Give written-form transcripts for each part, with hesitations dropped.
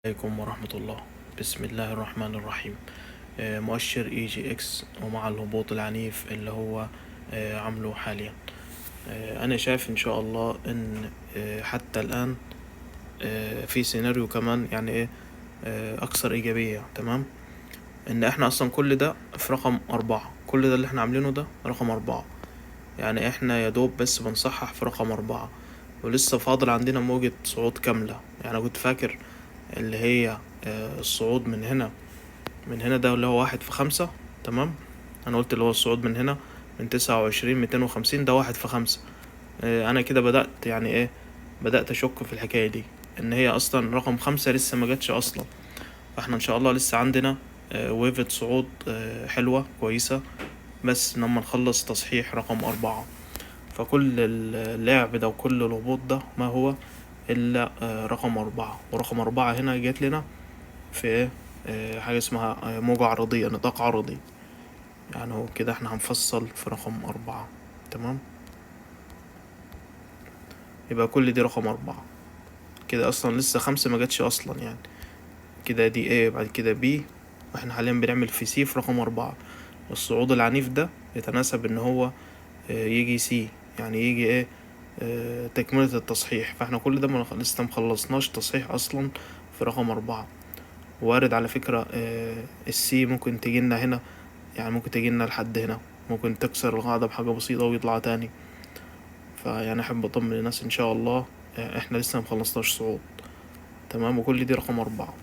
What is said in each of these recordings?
عليكم ورحمة الله. بسم الله الرحمن الرحيم. مؤشر اي جي اكس ومع الهبوط العنيف اللي هو عامله حاليا. انا شايف ان شاء الله ان حتى الان في سيناريو كمان، يعني ايه، اكثر ايجابية. تمام، ان احنا اصلا كل ده في رقم 4، كل ده اللي احنا عاملينه ده رقم 4. يعني احنا يا دوب بس بنصحح في رقم 4، ولسه فاضل عندنا موجة صعود كاملة. يعني أنا كنت فاكر اللي هي الصعود من هنا ده اللي هو 1 في 5. تمام، انا قلت اللي هو الصعود من هنا من 29 250 ده 1 في 5. انا كده بدأت يعني ايه، بدأت اشك في الحكاية دي، ان هي اصلا رقم 5 لسه ما جاتش اصلا. فاحنا ان شاء الله لسه عندنا ويفة صعود حلوة كويسة، بس لما نخلص تصحيح رقم 4. فكل اللعب ده وكل الهبوط ده ما هو إلا رقم 4. ورقم 4 هنا جات لنا في ايه، حاجة اسمها موجة عرضية، نطاق عرضي. يعني هو كده احنا هنفصل في رقم 4. تمام، يبقى كل دي رقم 4. كده اصلا لسه 5 ما جاتش اصلا يعني. كده دي ايه، بعد كده بي، واحنا حاليا بنعمل في سي في رقم 4. الصعود العنيف ده يتناسب ان هو يجي سي، يعني يجي ايه، تكملة التصحيح. فاحنا كل ده لسه مخلصناش تصحيح اصلا في رقم 4. وارد على فكرة السي ممكن تجينا هنا، يعني ممكن تجينا لحد هنا، ممكن تكسر القاعدة بحاجة بسيطة ويطلع تاني. فيعني أحب أطمن الناس إن شاء الله إحنا لسه مخلصناش صعود. تمام، وكل دي رقم 4.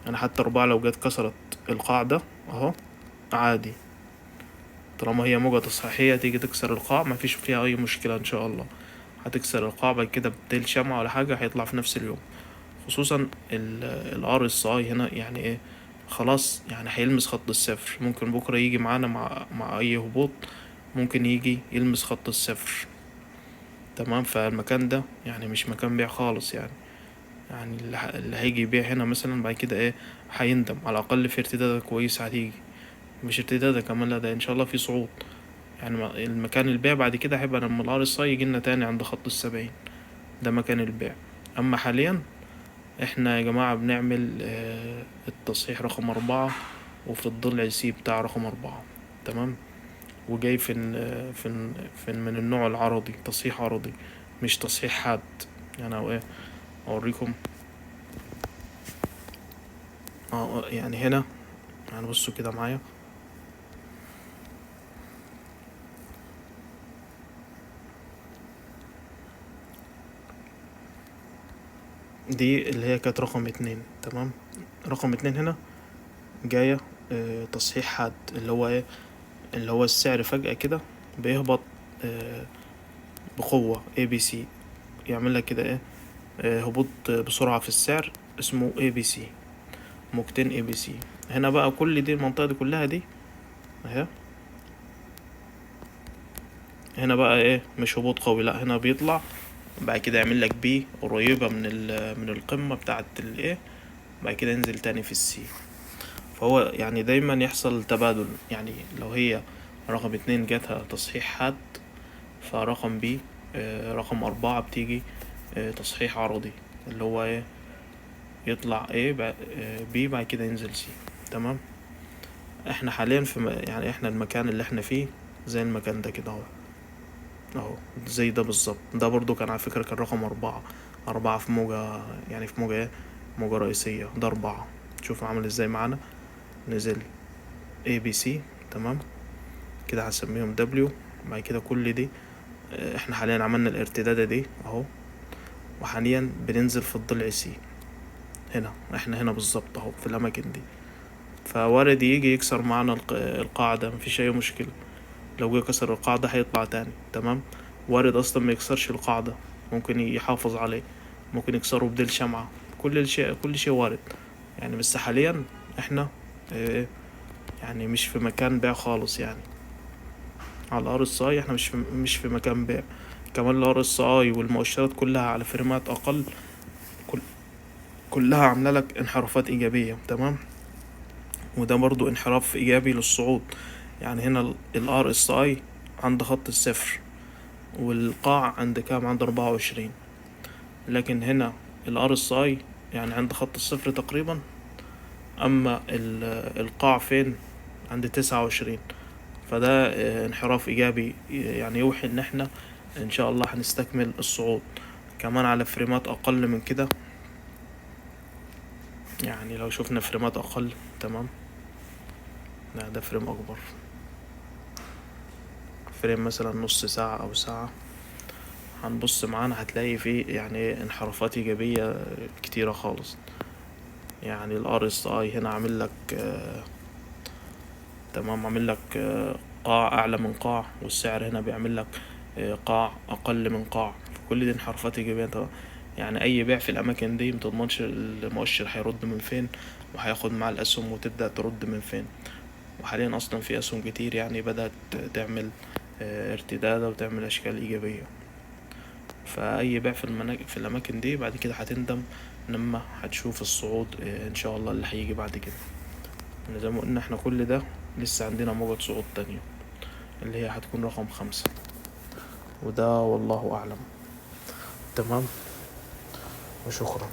يعني حتى 4 لو جت كسرت القاعدة أهو عادي، طالما هي موجة تصحيحية تيجي تكسر القاع مفيش فيها أي مشكلة إن شاء الله. هتكسر القاع بعد كده بديل شمعة ولا حاجة هيطلع في نفس اليوم. خصوصا الار اس اي هنا يعني ايه، خلاص يعني هيلمس خط الصفر. ممكن بكرة يجي معانا مع اي هبوط، ممكن يجي يلمس خط الصفر. تمام، فالمكان ده يعني مش مكان بيع خالص يعني. يعني اللي هيجي يبيع هنا مثلا بعد كده ايه، هيندم. على الاقل في ارتدادة كويسة هتيجي، مش ارتدادة كمان، لا ده ان شاء الله في صعود. يعني المكان البيع بعد كده هيبقى لما الار اس اي يجيلنا تاني عند خط ال70، ده مكان البيع. اما حاليا احنا يا جماعة بنعمل التصحيح رقم 4، وفي الضلع سي بتاع رقم 4. تمام، وجاي في من النوع العرضي، تصحيح عرضي مش تصحيح حاد. يعني او ايه، اوريكم. يعني هنا، يعني بصوا كده معايا، دي اللي هي كانت رقم 2. تمام، رقم 2 هنا جاية تصحيح حاد، اللي هو ايه، اللي هو السعر فجأة كده بيهبط بقوة ABC، يعمل لك كده ايه، هبوط بسرعة في السعر، اسمه ABC، موجتين ABC. هنا بقى كل دي المنطقة دي كلها دي اهي، هنا بقى ايه، مش هبوط قوي، لا هنا بيطلع بعد كده يعمل لك بي قريبة من القمة بتاعة الايه، بعد كده ينزل تاني في السي. فهو يعني دايما يحصل تبادل. يعني لو هي رقم 2 جاتها تصحيح حاد، فرقم بي رقم 4 بتيجي تصحيح عرضي، اللي هو ايه، يطلع ايه بي بعد كده ينزل سي. تمام، احنا حاليا يعني احنا المكان اللي احنا فيه زي المكان ده كده اهو، اهو زي ده بالظبط. ده برضو كان على فكرة كان رقم 4. 4 في موجة، يعني في موجة ايه، موجة رئيسية. ده 4، شوف عامل ازاي معانا، نزل ABC. تمام، كده هسميهم W. بعد كده كل دي احنا حاليا عملنا الارتدادة دي اهو، وحاليا بننزل في الضلع سي. هنا احنا هنا بالظبط اهو في الاماكن دي. فوارد يجي يكسر معانا القاعدة، مفيش اي مشكلة. لو جه كسر القاعدة هيطلع تاني. تمام، وارد اصلا ما يكسرش القاعدة، ممكن يحافظ عليه، ممكن يكسره بديل شمعة. كل شيء وارد يعني. بس حاليا احنا اه يعني مش في مكان بيع خالص يعني. على الار اس اي احنا مش في مكان بيع. كمان الار اس اي والمؤشرات كلها على فريمات اقل، كل كلها عامله لك انحرافات ايجابيه. تمام، وده برضو انحراف ايجابي للصعود. يعني هنا الار اس اي عند خط الصفر، والقاع عند كام، عند 24. لكن هنا الار اس اي يعني عند خط الصفر تقريبا. اما القاع فين؟ عند 29. فده انحراف ايجابي، يعني يوحي ان احنا ان شاء الله هنستكمل الصعود كمان على فريمات اقل من كده. يعني لو شفنا فريمات اقل، تمام، لا ده فريم اكبر، فريم مثلا نص ساعة او ساعة، هنبص معانا هتلاقي فيه يعني انحرافات ايجابية كتيرة خالص. يعني ال RSI هنا عامل لك تمام، عامل لك قاع اعلى من قاع، والسعر هنا بيعمل لك قاع اقل من قاع. كل دي انحرافات ايجابية طبعا. يعني اي بيع في الاماكن دي متضمنش المؤشر هيرد من فين، وهياخد مع الاسهم وتبدأ ترد من فين. وحاليا اصلا في اسهم كتير يعني بدأت تعمل ارتداد وتعمل اشكال ايجابية. فاي بيع في الاماكن دي بعد كده هتندم لما هتشوف الصعود ان شاء الله اللي هيجي بعد كده. زي ما قلنا احنا كل ده لسه عندنا موجة صعود تانية اللي هي هتكون رقم 5، وده والله اعلم. تمام، وشكرا.